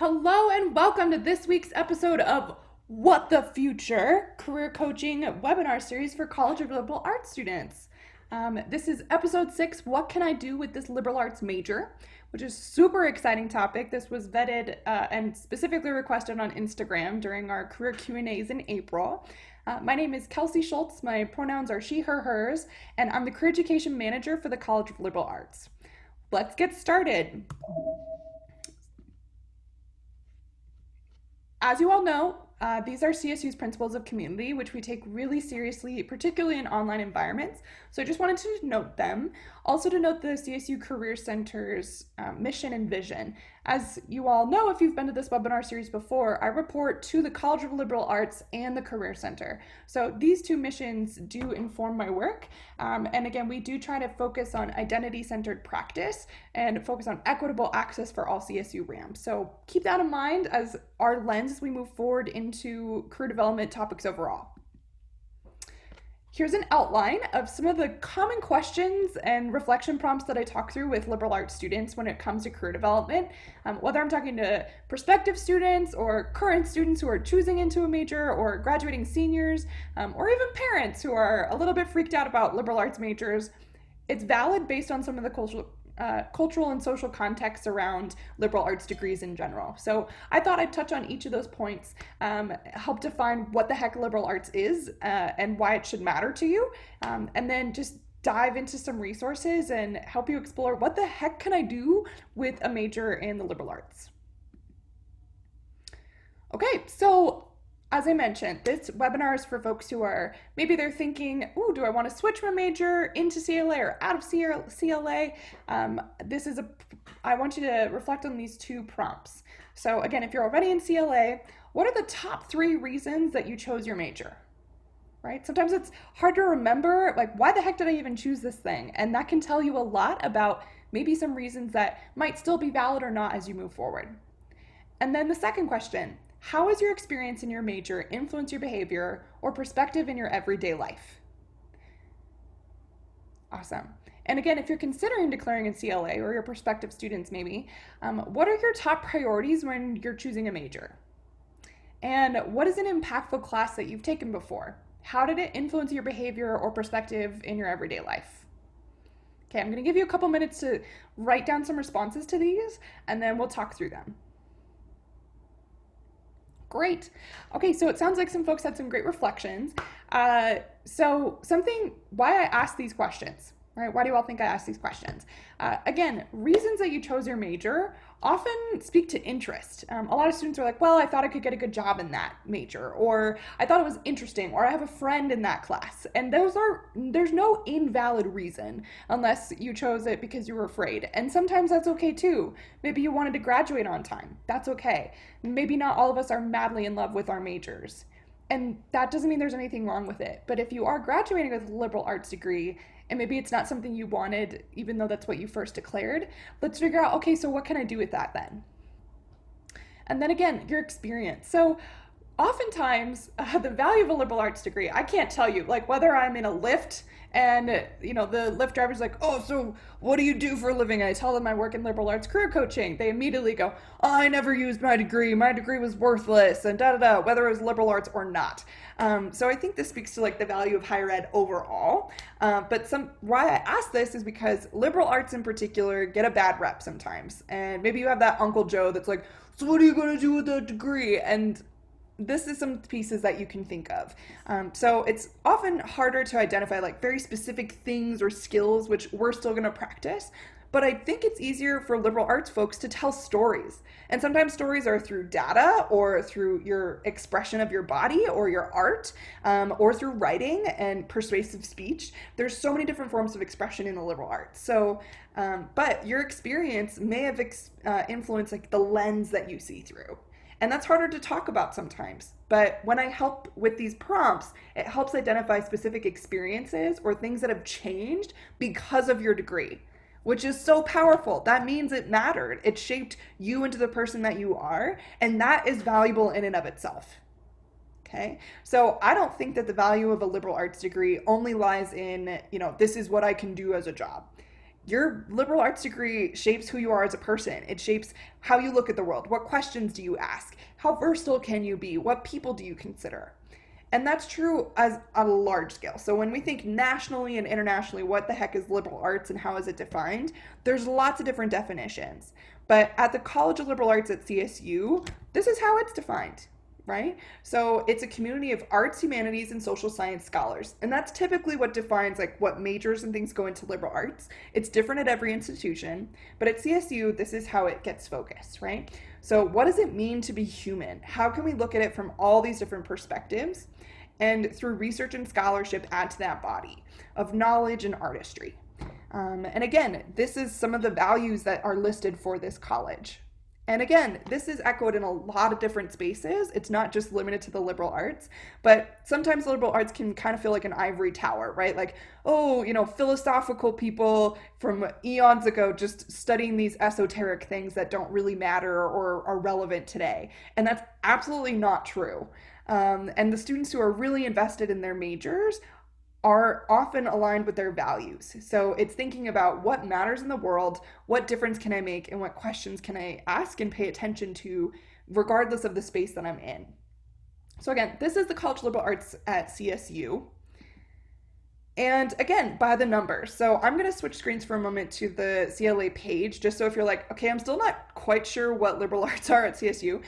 Hello and welcome to this week's episode of What the Future Career Coaching webinar series for College of Liberal Arts students. This is episode 6, What Can I Do with this Liberal Arts major? Which is a super exciting topic. This was vetted and specifically requested on Instagram during our career Q&As in April. My name is Kelsey Schultz, my pronouns are she, her, hers, and I'm the Career Education Manager for the College of Liberal Arts. Let's get started. As you all know, these are CSU's principles of community, which we take really seriously, particularly in online environments. So I just wanted to note them. Also to note the CSU Career Center's mission and vision. As you all know, if you've been to this webinar series before, I report to the College of Liberal Arts and the Career Center. So these two missions do inform my work. And again, we do try to focus on identity-centered practice and focus on equitable access for all CSU Rams. So keep that in mind as our lens as we move forward into career development topics overall. Here's an outline of some of the common questions and reflection prompts that I talk through with liberal arts students when it comes to career development. Whether I'm talking to prospective students or current students who are choosing into a major or graduating seniors, or even parents who are a little bit freaked out about liberal arts majors, it's valid based on some of the cultural and social contexts around liberal arts degrees in general. So I thought I'd touch on each of those points, help define what the heck liberal arts is and why it should matter to you, and then just dive into some resources and help you explore what the heck can I do with a major in the liberal arts. Okay, so as I mentioned, this webinar is for folks who are, maybe they're thinking, ooh, do I want to switch my major into CLA or out of CLA? I want you to reflect on these two prompts. So again, if you're already in CLA, what are the top 3 reasons that you chose your major? Right? Sometimes it's hard to remember, like, why the heck did I even choose this thing? And that can tell you a lot about maybe some reasons that might still be valid or not as you move forward. And then the second question, how has your experience in your major influenced your behavior or perspective in your everyday life? Awesome. And again, if you're considering declaring in CLA or your prospective students maybe, what are your top priorities when you're choosing a major? And what is an impactful class that you've taken before? How did it influence your behavior or perspective in your everyday life? Okay, I'm going to give you a couple minutes to write down some responses to these, and then we'll talk through them. Great. Okay, so it sounds like some folks had some great reflections. Why I asked these questions, right? Why do you all think I asked these questions? Again, reasons that you chose your major often speak to interest. A lot of students are like, well, I thought I could get a good job in that major, or I thought it was interesting, or I have a friend in that class. And there's no invalid reason unless you chose it because you were afraid. And sometimes that's okay too. Maybe you wanted to graduate on time. That's okay. Maybe not all of us are madly in love with our majors. And that doesn't mean there's anything wrong with it. But if you are graduating with a liberal arts degree, and maybe it's not something you wanted, even though that's what you first declared, let's figure out, okay, so what can I do with that then? And then again, your experience. So oftentimes, the value of a liberal arts degree, I can't tell you, like whether I'm in a Lyft and, the Lyft driver's like, oh, so what do you do for a living? And I tell them I work in liberal arts career coaching. They immediately go, oh, I never used my degree. My degree was worthless and da-da-da, whether it was liberal arts or not. So I think this speaks to like the value of higher ed overall. But why I ask this is because liberal arts in particular get a bad rep sometimes. And maybe you have that Uncle Joe that's like, so what are you going to do with that degree? And this is some pieces that you can think of. So it's often harder to identify like very specific things or skills, which we're still going to practice. But I think it's easier for liberal arts folks to tell stories. And sometimes stories are through data or through your expression of your body or your art, or through writing and persuasive speech. There's so many different forms of expression in the liberal arts. So, but your experience may have influenced like the lens that you see through. And that's harder to talk about sometimes. But when I help with these prompts, it helps identify specific experiences or things that have changed because of your degree, which is so powerful. That means it mattered. It shaped you into the person that you are, and that is valuable in and of itself. Okay? So I don't think that the value of a liberal arts degree only lies in, this is what I can do as a job. your liberal arts degree shapes who you are as a person. It shapes how you look at the world. What questions do you ask? How versatile can you be? What people do you consider? And that's true as on a large scale. So when we think nationally and internationally, what the heck is liberal arts and how is it defined? There's lots of different definitions. But at the College of Liberal Arts at CSU, this is how it's defined, right? So it's a community of arts, humanities, and social science scholars. And that's typically what defines like what majors and things go into liberal arts. It's different at every institution, but at CSU, this is how it gets focused, right? So what does it mean to be human? How can we look at it from all these different perspectives? And through research and scholarship, add to that body of knowledge and artistry. And again, this is some of the values that are listed for this college. And again, this is echoed in a lot of different spaces. It's not just limited to the liberal arts, but sometimes liberal arts can kind of feel like an ivory tower, right? Like, oh, you know, philosophical people from eons ago just studying these esoteric things that don't really matter or are relevant today. And that's absolutely not true. And the students who are really invested in their majors are often aligned with their values. So it's thinking about what matters in the world, what difference can I make, and what questions can I ask and pay attention to, regardless of the space that I'm in. So again, this is the College of Liberal Arts at CSU. And again, by the numbers. So I'm going to switch screens for a moment to the CLA page, just so if you're like, okay, I'm still not quite sure what liberal arts are at CSU.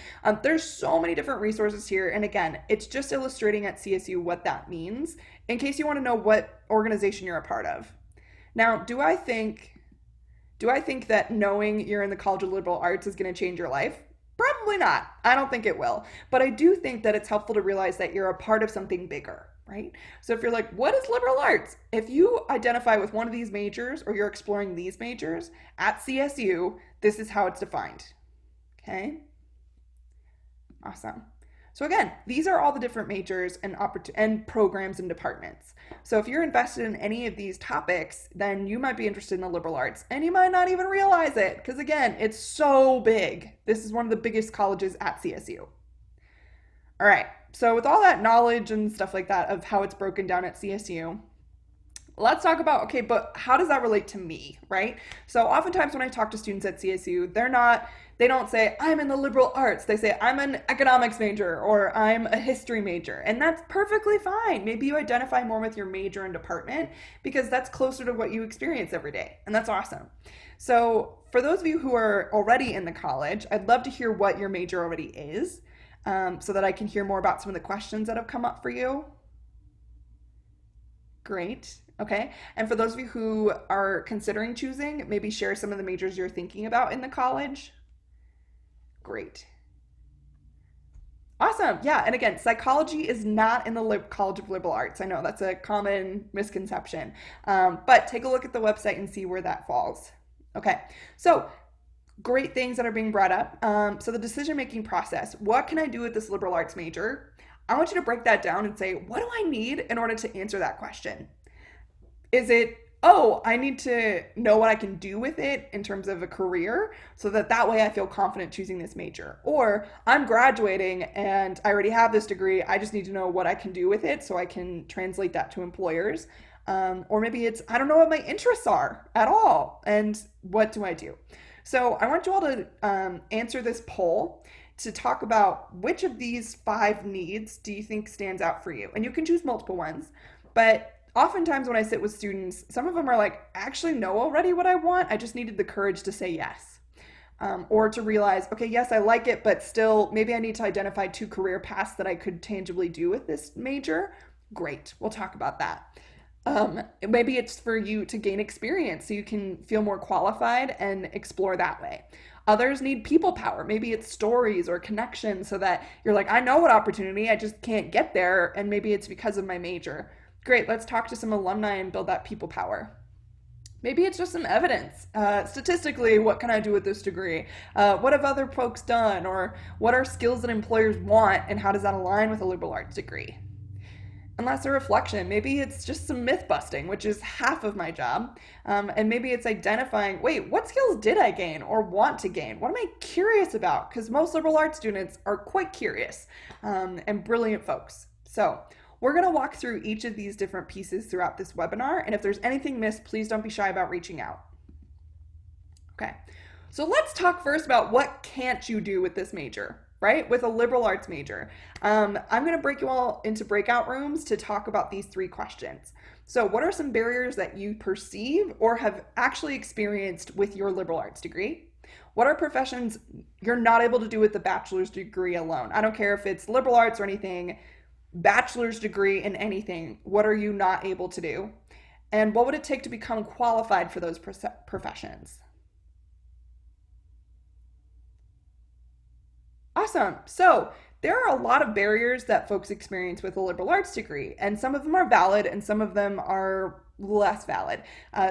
There's so many different resources here. And again, it's just illustrating at CSU what that means in case you want to know what organization you're a part of. Now, do I think that knowing you're in the College of Liberal Arts is going to change your life? Probably not. I don't think it will. But I do think that it's helpful to realize that you're a part of something bigger, right? So if you're like, what is liberal arts? If you identify with one of these majors or you're exploring these majors at CSU, this is how it's defined. Okay? Awesome. So again, these are all the different majors and programs and departments. So if you're invested in any of these topics, then you might be interested in the liberal arts and you might not even realize it because again, it's so big. This is one of the biggest colleges at CSU. All right, so with all that knowledge and stuff like that of how it's broken down at CSU, let's talk about, okay, but how does that relate to me, right? So oftentimes when I talk to students at CSU, they don't say, I'm in the liberal arts. They say, I'm an economics major or I'm a history major. And that's perfectly fine. Maybe you identify more with your major and department because that's closer to what you experience every day. And that's awesome. So for those of you who are already in the college, I'd love to hear what your major already is so that I can hear more about some of the questions that have come up for you. Great. Okay. And for those of you who are considering choosing, maybe share some of the majors you're thinking about in the college. Great. Awesome. Yeah. And again, psychology is not in the College of Liberal Arts. I know that's a common misconception, but take a look at the website and see where that falls. Okay. So great things that are being brought up. So the decision-making process, what can I do with this liberal arts major? I want you to break that down and say, what do I need in order to answer that question? Is it, oh, I need to know what I can do with it in terms of a career so that way I feel confident choosing this major? Or I'm graduating and I already have this degree. I just need to know what I can do with it so I can translate that to employers. Or maybe it's, I don't know what my interests are at all. And what do I do? So I want you all to answer this poll to talk about which of these 5 needs do you think stands out for you? And you can choose multiple ones, but oftentimes when I sit with students, some of them are like, I actually know already what I want. I just needed the courage to say yes. Or to realize, okay, yes, I like it, but still maybe I need to identify 2 career paths that I could tangibly do with this major. Great, we'll talk about that. Maybe it's for you to gain experience so you can feel more qualified and explore that way. Others need people power. Maybe it's stories or connections so that you're like, I know what opportunity, I just can't get there. And maybe it's because of my major. Great, let's talk to some alumni and build that people power. Maybe it's just some evidence. Statistically, what can I do with this degree? What have other folks done? Or what are skills that employers want and how does that align with a liberal arts degree? And that's a reflection. Maybe it's just some myth busting, which is half of my job. And maybe it's identifying, wait, what skills did I gain or want to gain? What am I curious about? Because most liberal arts students are quite curious and brilliant folks. So we're going to walk through each of these different pieces throughout this webinar. And if there's anything missed, please don't be shy about reaching out. Okay, so let's talk first about what can't you do with this major, right? With a liberal arts major. I'm going to break you all into breakout rooms to talk about these 3 questions. So what are some barriers that you perceive or have actually experienced with your liberal arts degree? What are professions you're not able to do with the bachelor's degree alone? I don't care if it's liberal arts or anything, bachelor's degree in anything. What are you not able to do? And what would it take to become qualified for those professions? Awesome. So there are a lot of barriers that folks experience with a liberal arts degree, and some of them are valid and some of them are less valid.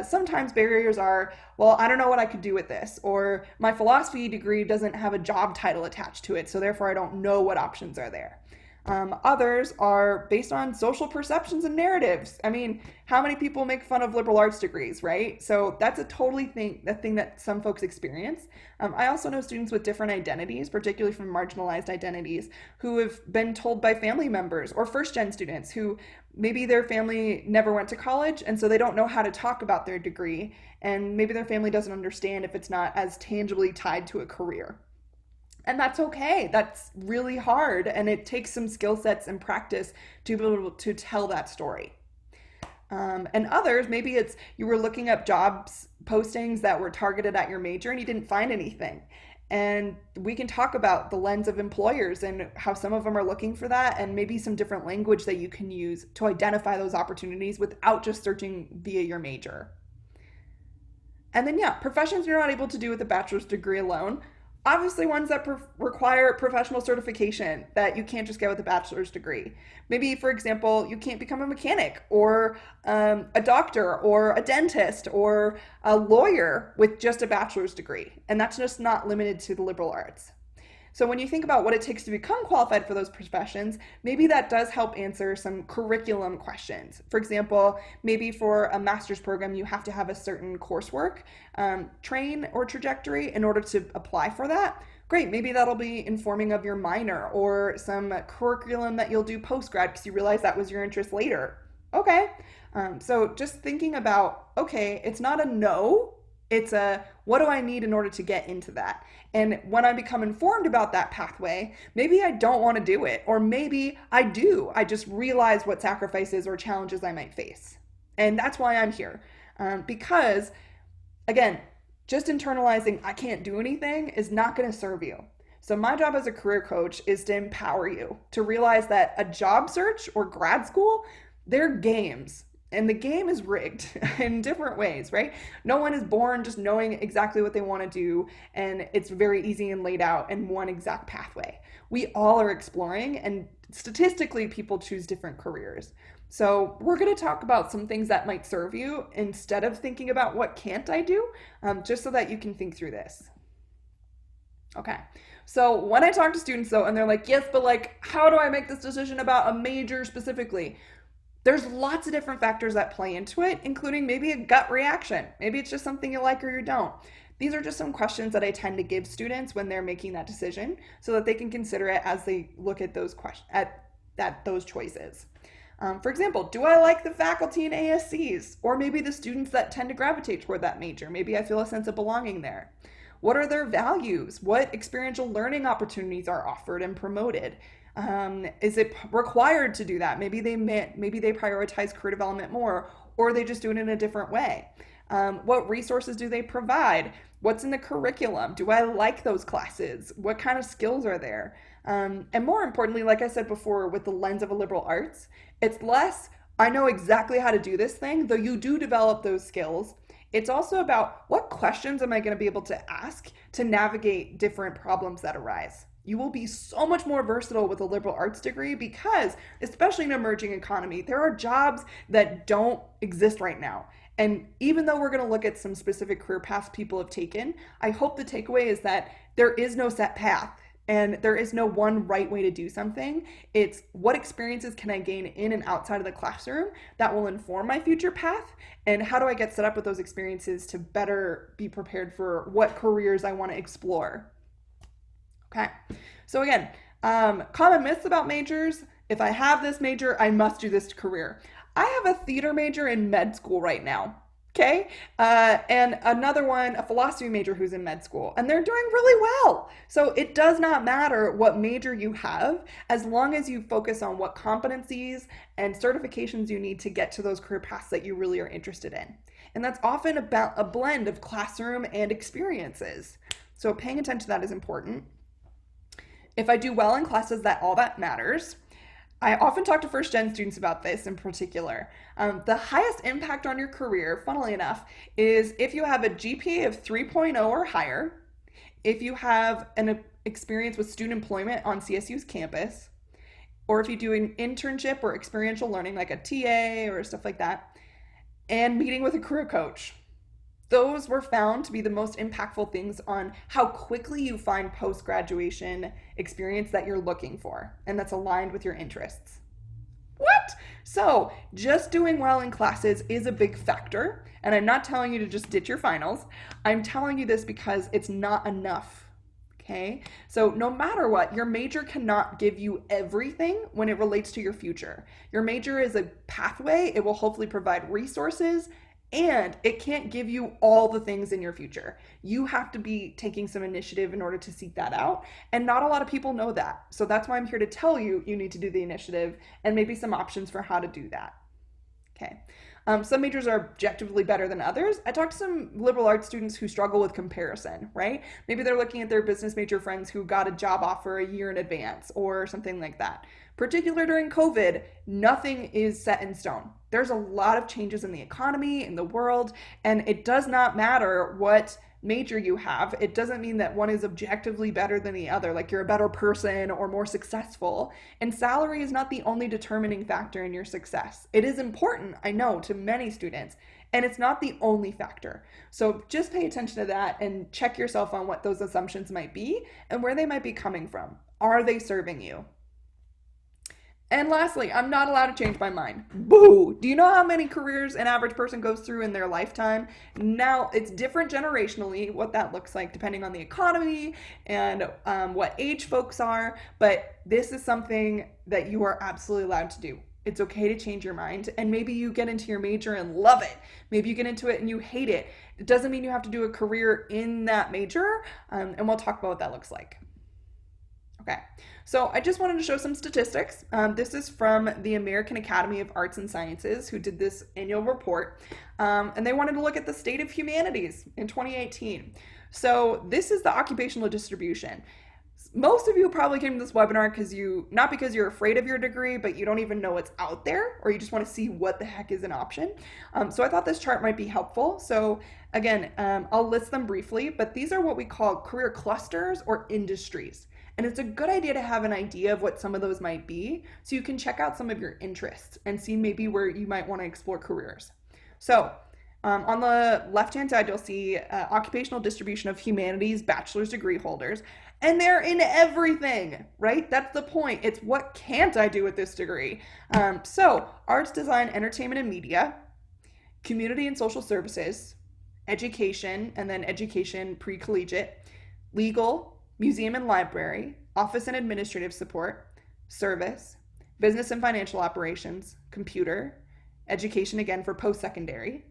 Sometimes barriers are, well, I don't know what I could do with this, or my philosophy degree doesn't have a job title attached to it, so therefore I don't know what options are there. Others are based on social perceptions and narratives. I mean, how many people make fun of liberal arts degrees, right? So that's a thing that some folks experience. I also know students with different identities, particularly from marginalized identities, who have been told by family members or first-gen students who maybe their family never went to college and so they don't know how to talk about their degree, and maybe their family doesn't understand if it's not as tangibly tied to a career. And that's okay. That's really hard. And it takes some skill sets and practice to be able to tell that story. And others, maybe it's you were looking up jobs postings that were targeted at your major and you didn't find anything. And we can talk about the lens of employers and how some of them are looking for that, and maybe some different language that you can use to identify those opportunities without just searching via your major. And then, professions you're not able to do with a bachelor's degree alone. Obviously ones that require professional certification that you can't just get with a bachelor's degree. Maybe, for example, you can't become a mechanic or a doctor or a dentist or a lawyer with just a bachelor's degree. And that's just not limited to the liberal arts. So when you think about what it takes to become qualified for those professions, maybe that does help answer some curriculum questions. For example, maybe for a master's program, you have to have a certain coursework, train or trajectory in order to apply for that. Great, maybe that'll be informing of your minor or some curriculum that you'll do post-grad because you realize that was your interest later. Okay, so just thinking about, okay, it's not a no, it's a what do I need in order to get into that? And when I become informed about that pathway, maybe I don't want to do it, or maybe I do. I just realize what sacrifices or challenges I might face. And that's why I'm here. Because, again, just internalizing I can't do anything is not going to serve you. So my job as a career coach is to empower you to realize that a job search or grad school, they're games. And the game is rigged in different ways, right? No one is born just knowing exactly what they want to do, and it's very easy and laid out in one exact pathway. We all are exploring, and statistically, people choose different careers. So we're going to talk about some things that might serve you instead of thinking about what can't I do, just so that you can think through this. Okay, so when I talk to students though, and they're like, yes, but like, how do I make this decision about a major specifically? There's lots of different factors that play into it, including maybe a gut reaction. Maybe it's just something you like or you don't. These are just some questions that I tend to give students when they're making that decision so that they can consider it as they look at those those choices. For example, do I like the faculty in ASCs? Or maybe the students that tend to gravitate toward that major? Maybe I feel a sense of belonging there. What are their values? What experiential learning opportunities are offered and promoted? Is it required to do that? Maybe they prioritize career development more, or they just do it in a different way. What resources do they provide? What's in the curriculum? Do I like those classes? What kind of skills are there? And more importantly, like I said before, with the lens of a liberal arts, it's less, I know exactly how to do this thing, though you do develop those skills. It's also about what questions am I going to be able to ask to navigate different problems that arise. You will be so much more versatile with a liberal arts degree because, especially in an emerging economy, there are jobs that don't exist right now. And even though we're going to look at some specific career paths people have taken, I hope the takeaway is that there is no set path and there is no one right way to do something. It's what experiences can I gain in and outside of the classroom that will inform my future path, and how do I get set up with those experiences to better be prepared for what careers I want to explore. Okay, so again, common myths about majors. If I have this major, I must do this career. I have a theater major in med school right now. Okay. And another one, a philosophy major who's in med school, and they're doing really well. So it does not matter what major you have, as long as you focus on what competencies and certifications you need to get to those career paths that you really are interested in. And that's often about a blend of classroom and experiences. So paying attention to that is important. If I do well in classes, that all that matters. I often talk to first gen students about this in particular. The highest impact on your career, funnily enough, is if you have a GPA of 3.0 or higher, if you have an experience with student employment on CSU's campus, or if you do an internship or experiential learning like a TA or stuff like that, and meeting with a career coach. Those were found to be the most impactful things on how quickly you find post-graduation experience that you're looking for and that's aligned with your interests. What? So just doing well in classes is a big factor, and I'm not telling you to just ditch your finals. I'm telling you this because it's not enough. Okay? So no matter what, your major cannot give you everything when it relates to your future. Your major is a pathway. It will hopefully provide resources, and it can't give you all the things in your future. You have to be taking some initiative in order to seek that out. And not a lot of people know that. So that's why I'm here to tell you, you need to do the initiative and maybe some options for how to do that. Okay. Some majors are objectively better than others. I talked to some liberal arts students who struggle with comparison, right? Maybe they're looking at their business major friends who got a job offer a year in advance or something like that. Particularly during COVID, nothing is set in stone. There's a lot of changes in the economy, in the world, and it does not matter what major you have. It doesn't mean that one is objectively better than the other, like you're a better person or more successful. And salary is not the only determining factor in your success. It is important, I know, to many students, and it's not the only factor. So just pay attention to that and check yourself on what those assumptions might be and where they might be coming from. Are they serving you? And lastly, I'm not allowed to change my mind. Boo! Do you know how many careers an average person goes through in their lifetime? Now, it's different generationally, what that looks like, depending on the economy and what age folks are. But this is something that you are absolutely allowed to do. It's okay to change your mind. And maybe you get into your major and love it. Maybe you get into it and you hate it. It doesn't mean you have to do a career in that major. And we'll talk about what that looks like. Okay, so I just wanted to show some statistics. This is from the American Academy of Arts and Sciences, who did this annual report, and they wanted to look at the state of humanities in 2018. So this is the occupational distribution. Most of you probably came to this webinar not because you're afraid of your degree, but you don't even know what's out there, or you just want to see what the heck is an option. So I thought this chart might be helpful. So again, I'll list them briefly, but these are what we call career clusters or industries. And it's a good idea to have an idea of what some of those might be so you can check out some of your interests and see maybe where you might want to explore careers. So on the left-hand side, you'll see occupational distribution of humanities bachelor's degree holders. And they're in everything, right? That's the point. It's what can't I do with this degree? So arts, design, entertainment, and media, community and social services, education, and then education pre-collegiate, legal, museum and library, office and administrative support, service, business and financial operations, computer, education again for post-secondary,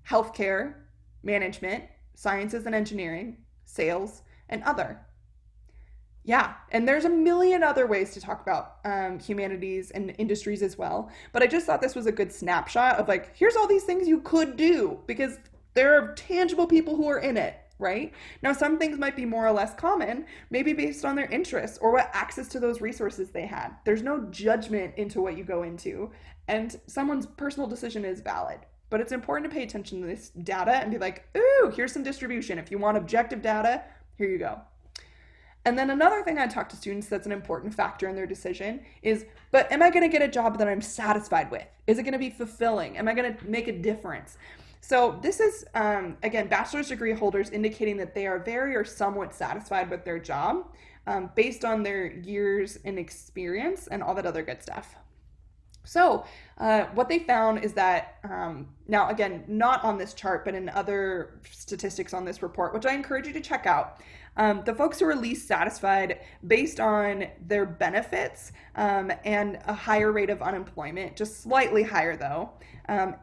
healthcare, management, sciences and engineering, sales, and other. Yeah, and there's a million other ways to talk about humanities and industries as well, but I just thought this was a good snapshot of like, here's all these things you could do because there are tangible people who are in it. Right? Now, some things might be more or less common, maybe based on their interests or what access to those resources they had. There's no judgment into what you go into, and someone's personal decision is valid. But it's important to pay attention to this data and be like, ooh, here's some distribution. If you want objective data, here you go. And then another thing I talk to students that's an important factor in their decision is, but am I going to get a job that I'm satisfied with? Is it going to be fulfilling? Am I going to make a difference? So this is, again, bachelor's degree holders indicating that they are very or somewhat satisfied with their job based on their years and experience and all that other good stuff. So what they found is that, now again, not on this chart, but in other statistics on this report, which I encourage you to check out, the folks who are least satisfied based on their benefits and a higher rate of unemployment, just slightly higher though,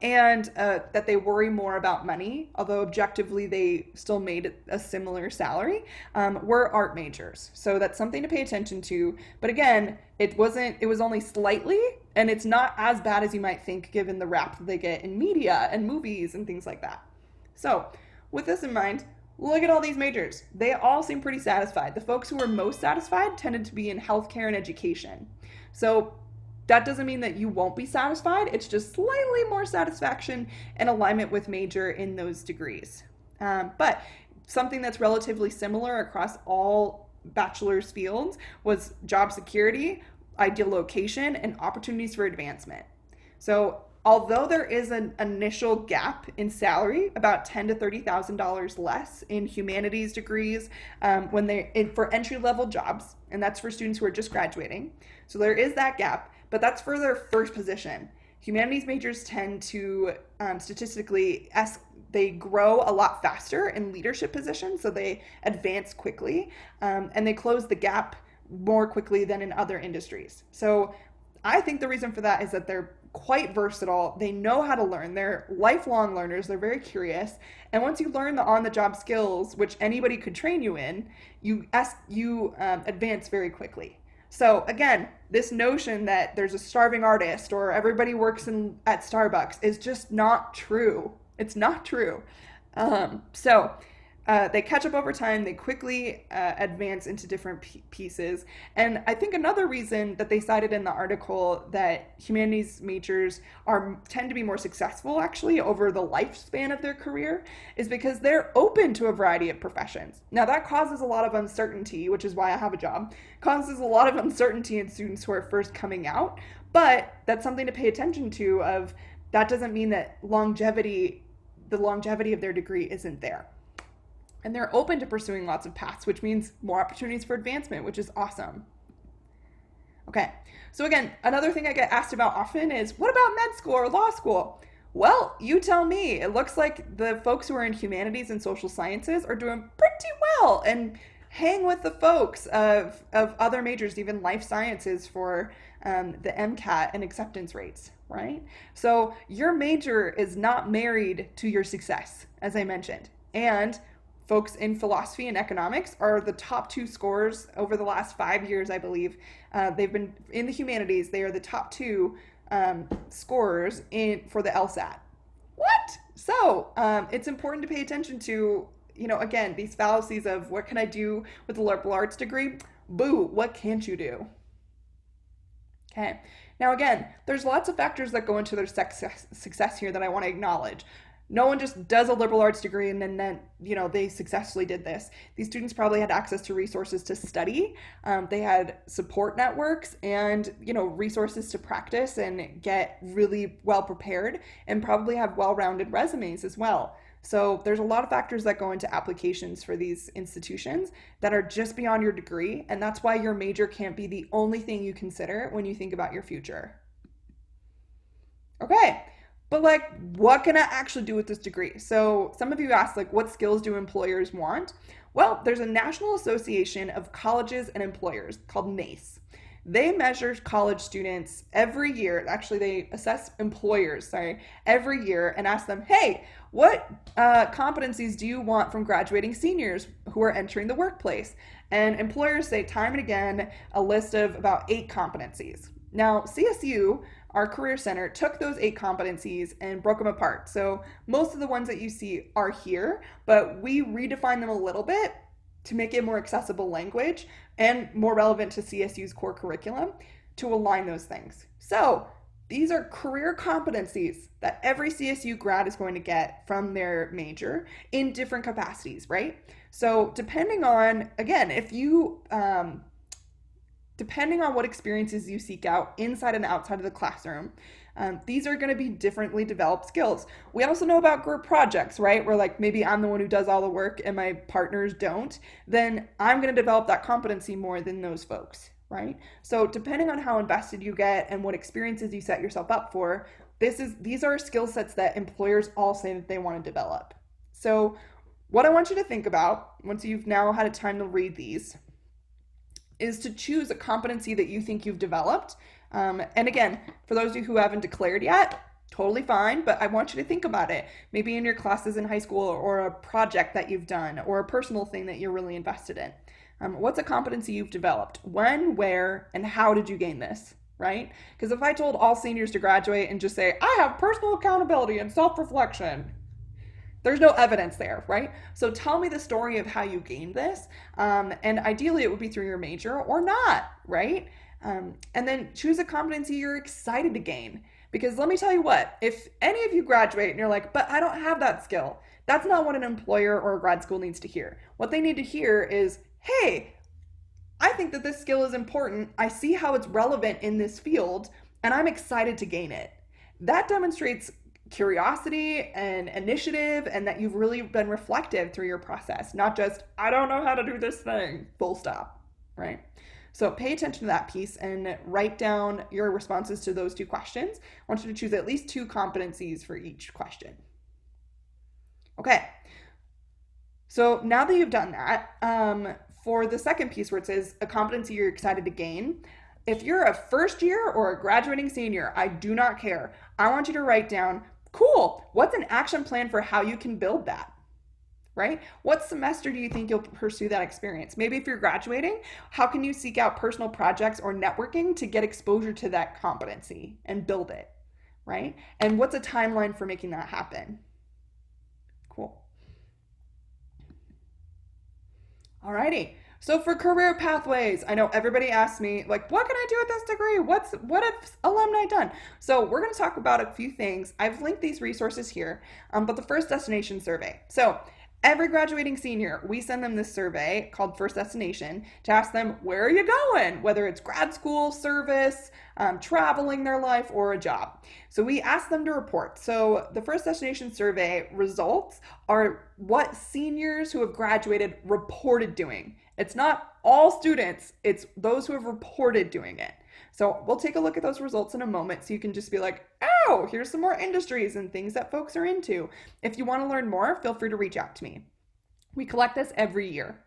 and that they worry more about money, although objectively they still made a similar salary, were art majors. So that's something to pay attention to. But again, it was only slightly, and it's not as bad as you might think given the rap that they get in media and movies and things like that. So with this in mind, look at all these majors. They all seem pretty satisfied. The folks who were most satisfied tended to be in healthcare and education. So that doesn't mean that you won't be satisfied. It's just slightly more satisfaction and alignment with major in those degrees. But something that's relatively similar across all bachelor's fields was job security, ideal location, and opportunities for advancement. So although there is an initial gap in salary, about $10,000 to $30,000 less in humanities degrees for entry-level jobs, and that's for students who are just graduating. So there is that gap, but that's for their first position. Humanities majors tend to statistically they grow a lot faster in leadership positions, so they advance quickly, and they close the gap more quickly than in other industries. So I think the reason for that is that they're quite versatile. They know how to learn. They're lifelong learners. They're very curious. And once you learn the on-the-job skills, which anybody could train you in, you advance very quickly. So again, this notion that there's a starving artist or everybody works at Starbucks is just not true. It's not true. They catch up over time. They quickly advance into different pieces. And I think another reason that they cited in the article that humanities majors tend to be more successful actually over the lifespan of their career is because they're open to a variety of professions. Now that causes a lot of uncertainty, which is why I have a job, causes a lot of uncertainty in students who are first coming out, but that's something to pay attention to. That doesn't mean that the longevity of their degree isn't there. And they're open to pursuing lots of paths, which means more opportunities for advancement, which is awesome. Okay, so again, another thing I get asked about often is, what about med school or law school? Well, you tell me. It looks like the folks who are in humanities and social sciences are doing pretty well and hang with the folks of other majors, even life sciences, for the MCAT and acceptance rates, right? So your major is not married to your success, as I mentioned. And folks in philosophy and economics are the top two scorers over the last 5 years, I believe. They've been in the humanities. They are the top two scorers for the LSAT. What? So it's important to pay attention to, again, these fallacies of what can I do with a liberal arts degree? Boo, what can't you do? Okay. Now, again, there's lots of factors that go into their success here that I want to acknowledge. No one just does a liberal arts degree and then they successfully did this. These students probably had access to resources to study. They had support networks and, resources to practice and get really well prepared, and probably have well-rounded resumes as well. So there's a lot of factors that go into applications for these institutions that are just beyond your degree. And that's why your major can't be the only thing you consider when you think about your future. Okay. But what can I actually do with this degree? So some of you asked, what skills do employers want? Well, there's a National Association of Colleges and Employers called NACE. They measure college students every year. Actually, they assess employers, every year and ask them, hey, what competencies do you want from graduating seniors who are entering the workplace? And employers say time and again a list of about 8 competencies. Now, CSU, our Career Center, took those 8 competencies and broke them apart. So most of the ones that you see are here, but we redefined them a little bit to make it more accessible language and more relevant to CSU's core curriculum to align those things. So these are career competencies that every CSU grad is going to get from their major in different capacities, right? So depending on, again, depending on what experiences you seek out inside and outside of the classroom, these are going to be differently developed skills. We also know about group projects, right? Where maybe I'm the one who does all the work and my partners don't. Then I'm going to develop that competency more than those folks, right? So depending on how invested you get and what experiences you set yourself up for, these are skill sets that employers all say that they want to develop. So what I want you to think about once you've now had a time to read these is to choose a competency that you think you've developed. And again, for those of you who haven't declared yet, totally fine, but I want you to think about it. Maybe in your classes in high school, or a project that you've done, or a personal thing that you're really invested in. What's a competency you've developed? When, where, and how did you gain this, right? Because if I told all seniors to graduate and just say, I have personal accountability and self-reflection, there's no evidence there, right? So tell me the story of how you gained this. And ideally it would be through your major or not, right? And then choose a competency you're excited to gain. Because let me tell you what, if any of you graduate and you're like, but I don't have that skill, that's not what an employer or a grad school needs to hear. What they need to hear is, hey, I think that this skill is important. I see how it's relevant in this field, and I'm excited to gain it. That demonstrates curiosity and initiative, and that you've really been reflective through your process, not just, I don't know how to do this thing, full stop, right? So pay attention to that piece and write down your responses to those two questions. I want you to choose at least 2 competencies for each question. Okay, so now that you've done that, for the second piece where it says a competency you're excited to gain, if you're a first year or a graduating senior, I do not care. I want you to write down, cool, what's an action plan for how you can build that, right? What semester do you think you'll pursue that experience? Maybe if you're graduating, how can you seek out personal projects or networking to get exposure to that competency and build it, right? And what's a timeline for making that happen? Cool. Alrighty. So for career pathways, I know everybody asks me, like, what can I do with this degree? What have alumni done? So we're going to talk about a few things. I've linked these resources here, but the First Destination Survey. So every graduating senior, we send them this survey called First Destination to ask them, where are you going? Whether it's grad school, service, traveling their life, or a job. So we ask them to report. So the First Destination Survey results are what seniors who have graduated reported doing. It's not all students, it's those who have reported doing it. So we'll take a look at those results in a moment so you can just be like, oh, here's some more industries and things that folks are into. If you want to learn more, feel free to reach out to me. We collect this every year.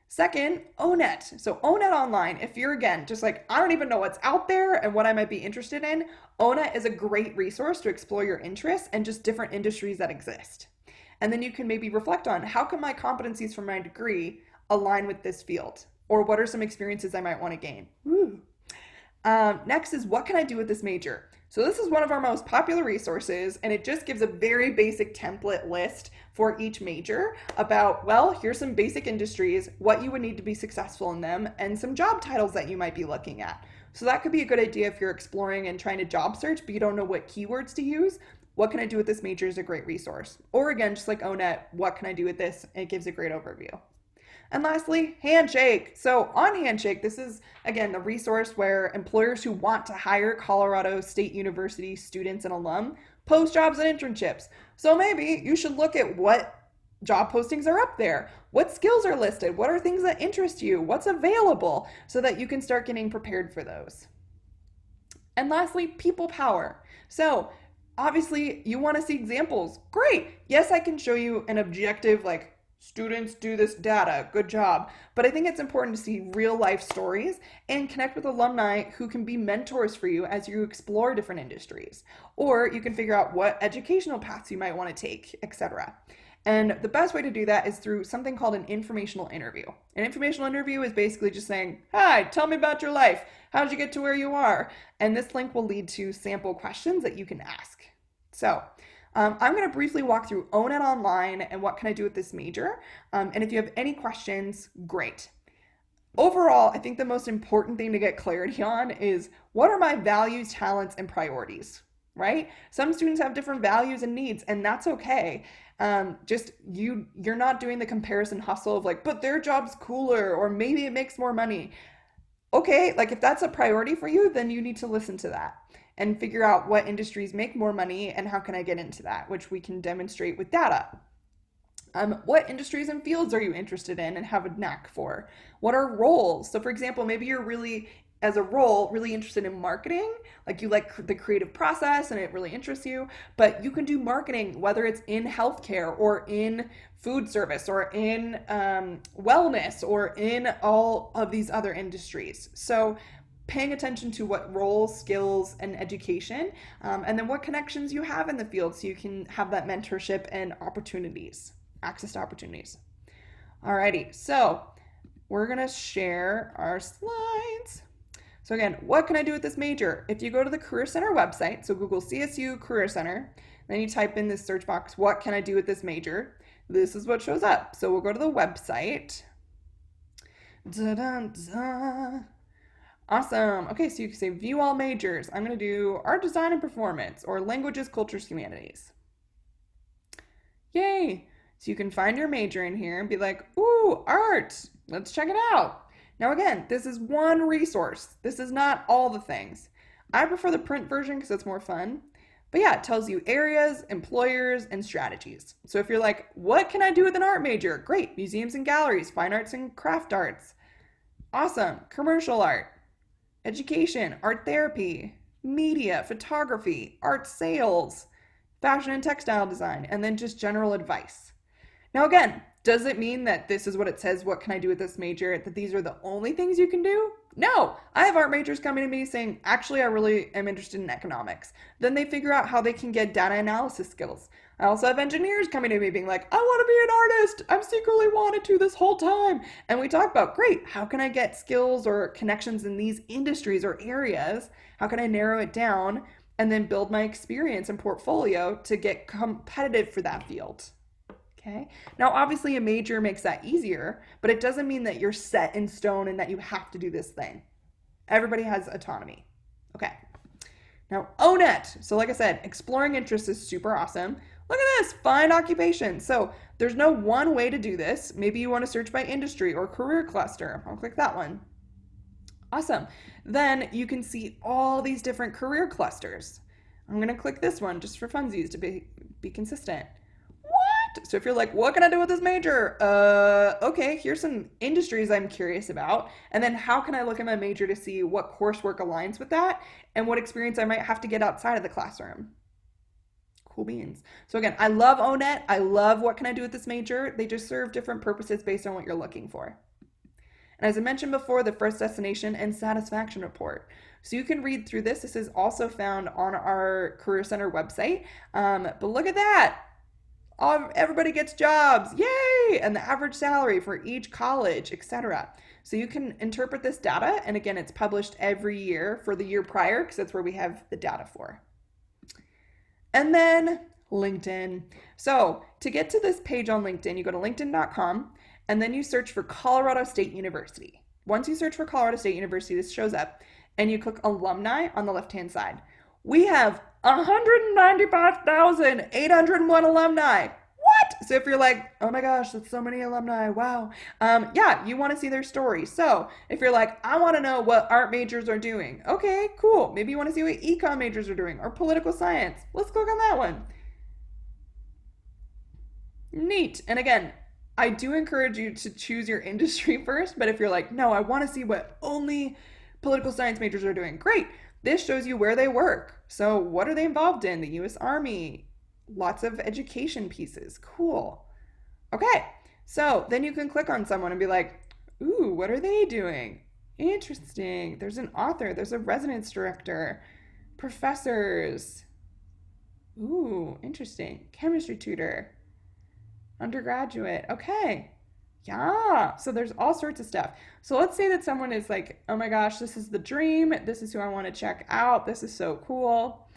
Second, ONET. So ONET Online, if you're, again, just like, I don't even know what's out there and what I might be interested in, ONET is a great resource to explore your interests and just different industries that exist. And then you can maybe reflect on, how can my competencies from my degree align with this field? Or what are some experiences I might want to gain? Next is, what can I do with this major? So this is one of our most popular resources, and it just gives a very basic template list for each major about, well, here's some basic industries, what you would need to be successful in them, and some job titles that you might be looking at. So that could be a good idea if you're exploring and trying to job search, but you don't know what keywords to use. What can I do with this major is a great resource. Or again, just like ONET, what can I do with this? It gives a great overview. And lastly, Handshake. So on Handshake, this is, again, the resource where employers who want to hire Colorado State University students and alum post jobs and internships. So maybe you should look at what job postings are up there. What skills are listed? What are things that interest you? What's available so that you can start getting prepared for those. And lastly, people power. So obviously you want to see examples. Great. Yes, I can show you an objective, like, students do this data, good job. But I think it's important to see real life stories and connect with alumni who can be mentors for you as you explore different industries. Or you can figure out what educational paths you might want to take, etc. And the best way to do that is through something called an informational interview. An informational interview is basically just saying, hi, tell me about your life. How did you get to where you are? And this link will lead to sample questions that you can ask. So I'm going to briefly walk through ONET Online and what can I do with this major. And if you have any questions, great. Overall, I think the most important thing to get clarity on is, what are my values, talents, and priorities, right? Some students have different values and needs, and that's okay. You're not doing the comparison hustle of like, but their job's cooler, or maybe it makes more money. Okay, like if that's a priority for you, then you need to listen to that and figure out what industries make more money and how can I get into that, which we can demonstrate with data. What industries and fields are you interested in and have a knack for? What are roles? So for example, maybe you're really, as a role, really interested in marketing, like you like the creative process and it really interests you, but you can do marketing, whether it's in healthcare or in food service or in wellness or in all of these other industries. So paying attention to what roles, skills, and education, and then what connections you have in the field so you can have that mentorship and opportunities, access to opportunities. Alrighty, so we're gonna share our slides. So again, what can I do with this major? If you go to the Career Center website, so Google CSU Career Center, then you type in this search box, what can I do with this major? This is what shows up. So we'll go to the website. Da-da-da. Awesome. Okay, so you can say view all majors. I'm going to do art, design, and performance, or languages, cultures, humanities. Yay. So you can find your major in here and be like, ooh, art. Let's check it out. Now again, this is one resource. This is not all the things. I prefer the print version because it's more fun. But yeah, it tells you areas, employers, and strategies. So if you're like, what can I do with an art major? Great. Museums and galleries, fine arts and craft arts. Awesome. Commercial art. Education, art therapy, media, photography, art sales, fashion and textile design, and then just general advice. Now again, does it mean that this is what it says, what can I do with this major, that these are the only things you can do? No, I have art majors coming to me saying, actually, I really am interested in economics. Then they figure out how they can get data analysis skills. I also have engineers coming to me being like, I want to be an artist. I've secretly wanted to this whole time. And we talk about, great, how can I get skills or connections in these industries or areas? How can I narrow it down and then build my experience and portfolio to get competitive for that field? Okay. Now, obviously, a major makes that easier, but it doesn't mean that you're set in stone and that you have to do this thing. Everybody has autonomy. Okay. Now, own it. So like I said, exploring interests is super awesome. Look at this, find occupation. So there's no one way to do this. Maybe you want to search by industry or career cluster. I'll click that one. Awesome. Then you can see all these different career clusters. I'm going to click this one just for funsies to be consistent. So if you're like, what can I do with this major? Okay, here's some industries I'm curious about. And then how can I look at my major to see what coursework aligns with that and what experience I might have to get outside of the classroom? Cool beans. So again, I love ONET. I love what can I do with this major. They just serve different purposes based on what you're looking for. And as I mentioned before, the first destination and satisfaction report. So you can read through this. This is also found on our Career Center website. But look at that. Everybody gets jobs, yay! And the average salary for each college, etc. So you can interpret this data, and again, it's published every year for the year prior, because that's where we have the data for. And then LinkedIn. So to get to this page on LinkedIn, you go to linkedin.com, and then you search for Colorado State University. Once you search for Colorado State University, this shows up, and you click alumni on the left-hand side. We have 195,801 alumni. What? So if you're like, oh my gosh, that's so many alumni, wow. Yeah, you want to see their story. So if you're like, I want to know what art majors are doing. Okay, cool. Maybe you want to see what econ majors are doing or political science. Let's click on that one. Neat. And again, I do encourage you to choose your industry first, but if you're like, no, I want to see what only political science majors are doing, great. This shows you where they work. So what are they involved in? The U.S. Army, lots of education pieces. Cool. Okay, so then you can click on someone and be like, ooh, what are they doing? Interesting. There's an author. There's a residence director. Professors. Ooh, interesting. Chemistry tutor. Undergraduate. Okay. Yeah, so there's all sorts of stuff. So let's say that someone is like, oh my gosh, this is the dream. This is who I want to check out. This is so cool.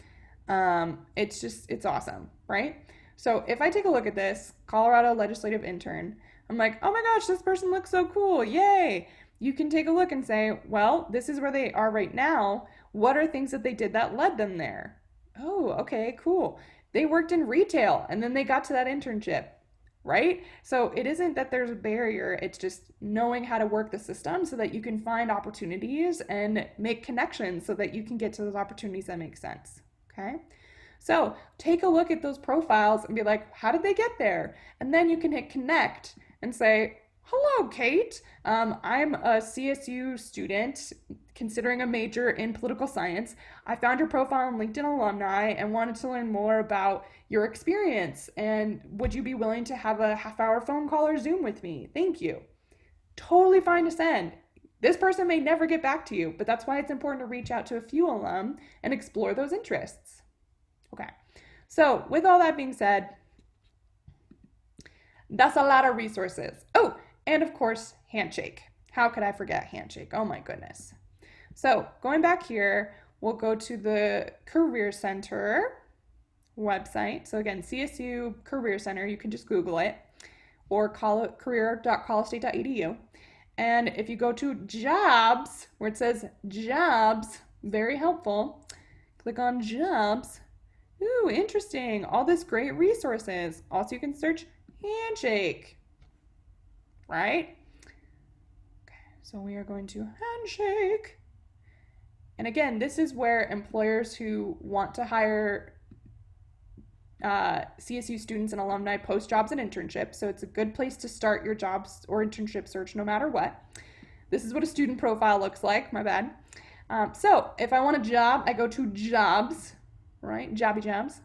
It's awesome, right? So if I take a look at this, Colorado legislative intern, I'm like, oh my gosh, this person looks so cool. Yay. You can take a look and say, well, this is where they are right now. What are things that they did that led them there? Oh, okay, cool. They worked in retail and then they got to that internship. Right? So it isn't that there's a barrier, it's just knowing how to work the system so that you can find opportunities and make connections so that you can get to those opportunities that make sense. Okay? So take a look at those profiles and be like, how did they get there? And then you can hit connect and say, hello, Kate. I'm a CSU student considering a major in political science. I found your profile on LinkedIn Alumni and wanted to learn more about your experience. And would you be willing to have a half-hour phone call or Zoom with me? Thank you. Totally fine to send. This person may never get back to you, but that's why it's important to reach out to a few alum and explore those interests. Okay, so with all that being said, that's a lot of resources. Oh, and of course, Handshake. How could I forget Handshake? Oh my goodness. So going back here, we'll go to the Career Center website. So again, CSU Career Center, you can just Google it, or call it career.collegestate.edu. And if you go to jobs, where it says jobs, very helpful, click on jobs. Ooh, interesting. All this great resources. Also, you can search Handshake, right? Okay, so we are going to Handshake. And again, this is where employers who want to hire CSU students and alumni post jobs and internships. So it's a good place to start your jobs or internship search no matter what. This is what a student profile looks like, my bad. So if I want a job, I go to jobs, right? Jobby jobs.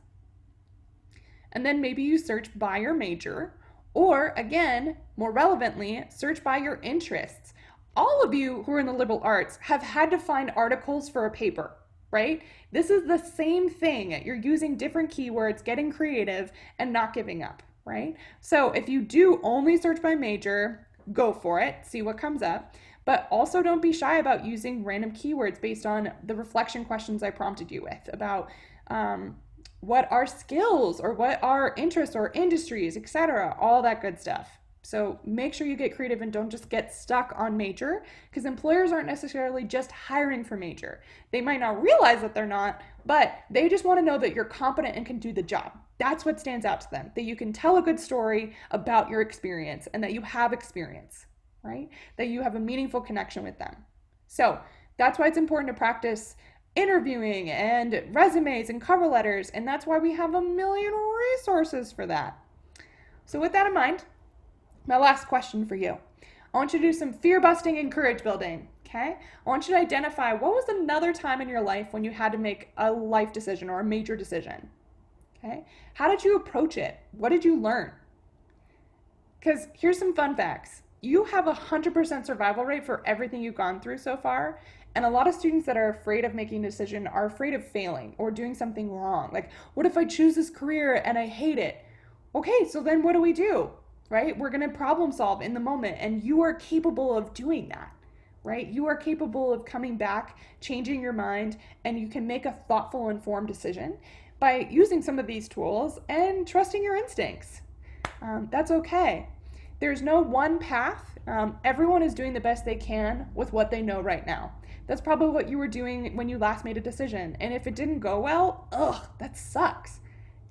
And then maybe you search by your major, or again, more relevantly, search by your interests. All of you who are in the liberal arts have had to find articles for a paper, right? This is the same thing. You're using different keywords, getting creative, and not giving up, right? So if you do only search by major, go for it, see what comes up. But also don't be shy about using random keywords based on the reflection questions I prompted you with about what are skills or what are interests or industries, etc., all that good stuff. So make sure you get creative and don't just get stuck on major, because employers aren't necessarily just hiring for major. They might not realize that they're not, but they just want to know that you're competent and can do the job. That's what stands out to them, that you can tell a good story about your experience and that you have experience, right? That you have a meaningful connection with them. So that's why it's important to practice interviewing and resumes and cover letters, and that's why we have a million resources for that. So with that in mind, my last question for you. I want you to do some fear busting and courage building, okay? I want you to identify what was another time in your life when you had to make a life decision or a major decision, okay? How did you approach it? What did you learn? Because here's some fun facts. You have a 100% survival rate for everything you've gone through so far. And a lot of students that are afraid of making a decision are afraid of failing or doing something wrong. Like, what if I choose this career and I hate it? Okay, so then what do we do, right? We're gonna problem solve in the moment, and you are capable of doing that, right? You are capable of coming back, changing your mind, and you can make a thoughtful, informed decision by using some of these tools and trusting your instincts. That's okay. There's no one path. Everyone is doing the best they can with what they know right now. That's probably what you were doing when you last made a decision. And if it didn't go well, that sucks.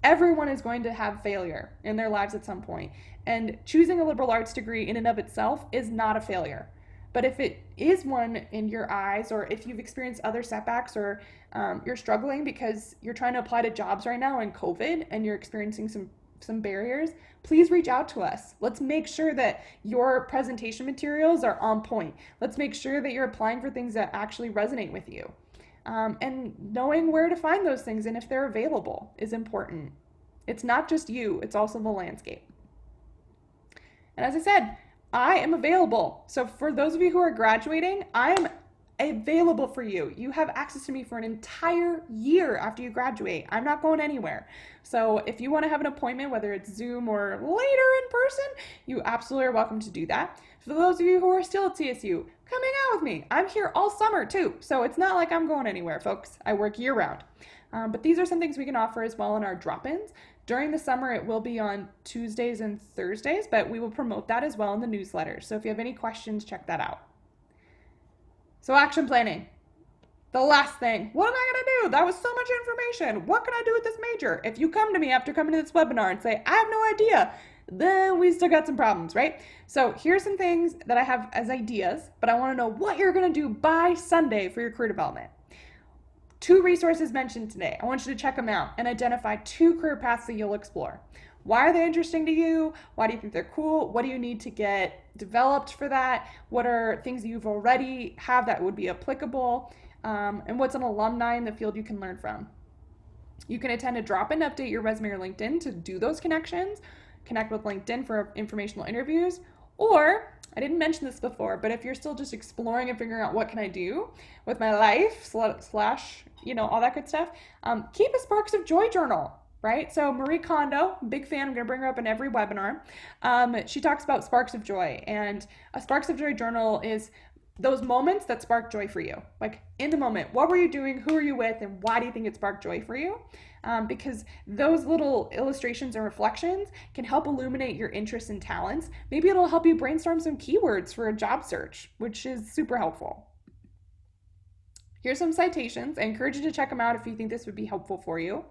Everyone is going to have failure in their lives at some point. And choosing a liberal arts degree in and of itself is not a failure. But if it is one in your eyes, or if you've experienced other setbacks, or you're struggling because you're trying to apply to jobs right now in COVID and you're experiencing some barriers, please reach out to us. Let's make sure that your presentation materials are on point. Let's make sure that you're applying for things that actually resonate with you. And knowing where to find those things and if they're available is important. It's not just you, it's also the landscape. And as I said, I am available. So for those of you who are graduating, I'm available for you. You have access to me for an entire year after you graduate. I'm not going anywhere. So if you want to have an appointment, whether it's Zoom or later in person, you absolutely are welcome to do that. For those of you who are still at CSU, come hang out with me. I'm here all summer too. So it's not like I'm going anywhere, folks. I work year round. But these are some things we can offer as well in our drop-ins. During the summer, it will be on Tuesdays and Thursdays, but we will promote that as well in the newsletter. So if you have any questions, check that out. So action planning. The last thing, what am I going to do? That was so much information. What can I do with this major? If you come to me after coming to this webinar and say, I have no idea, then we still got some problems, right? So here's some things that I have as ideas, but I want to know what you're going to do by Sunday for your career development. 2 resources mentioned today. I want you to check them out and identify 2 career paths that you'll explore. Why are they interesting to you? Why do you think they're cool? What do you need to get developed for that? What are things that you've already have that would be applicable? And what's an alumni in the field you can learn from? You can attend a drop-in, update your resume or LinkedIn to do those connections, connect with LinkedIn for informational interviews, or, I didn't mention this before, but if you're still just exploring and figuring out what can I do with my life, slash, all that good stuff, keep a Sparks of Joy journal, right? So Marie Kondo, big fan, I'm gonna bring her up in every webinar. She talks about Sparks of Joy, and a Sparks of Joy journal is those moments that spark joy for you. Like in the moment, what were you doing? Who are you with? And why do you think it sparked joy for you? Because those little illustrations and reflections can help illuminate your interests and talents. Maybe it'll help you brainstorm some keywords for a job search, which is super helpful. Here's some citations. I encourage you to check them out if you think this would be helpful for you.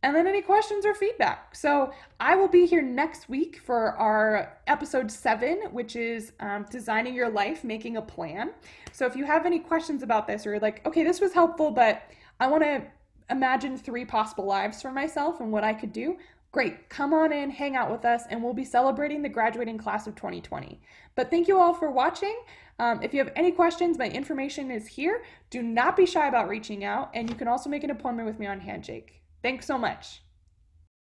And then any questions or feedback. So I will be here next week for our episode 7, which is designing your life, making a plan. So if you have any questions about this, or you're like, okay, this was helpful, but I want to imagine 3 possible lives for myself and what I could do, great. Come on in, hang out with us, and we'll be celebrating the graduating class of 2020. But thank you all for watching. If you have any questions, my information is here. Do not be shy about reaching out, and you can also make an appointment with me on Handshake. Thanks so much.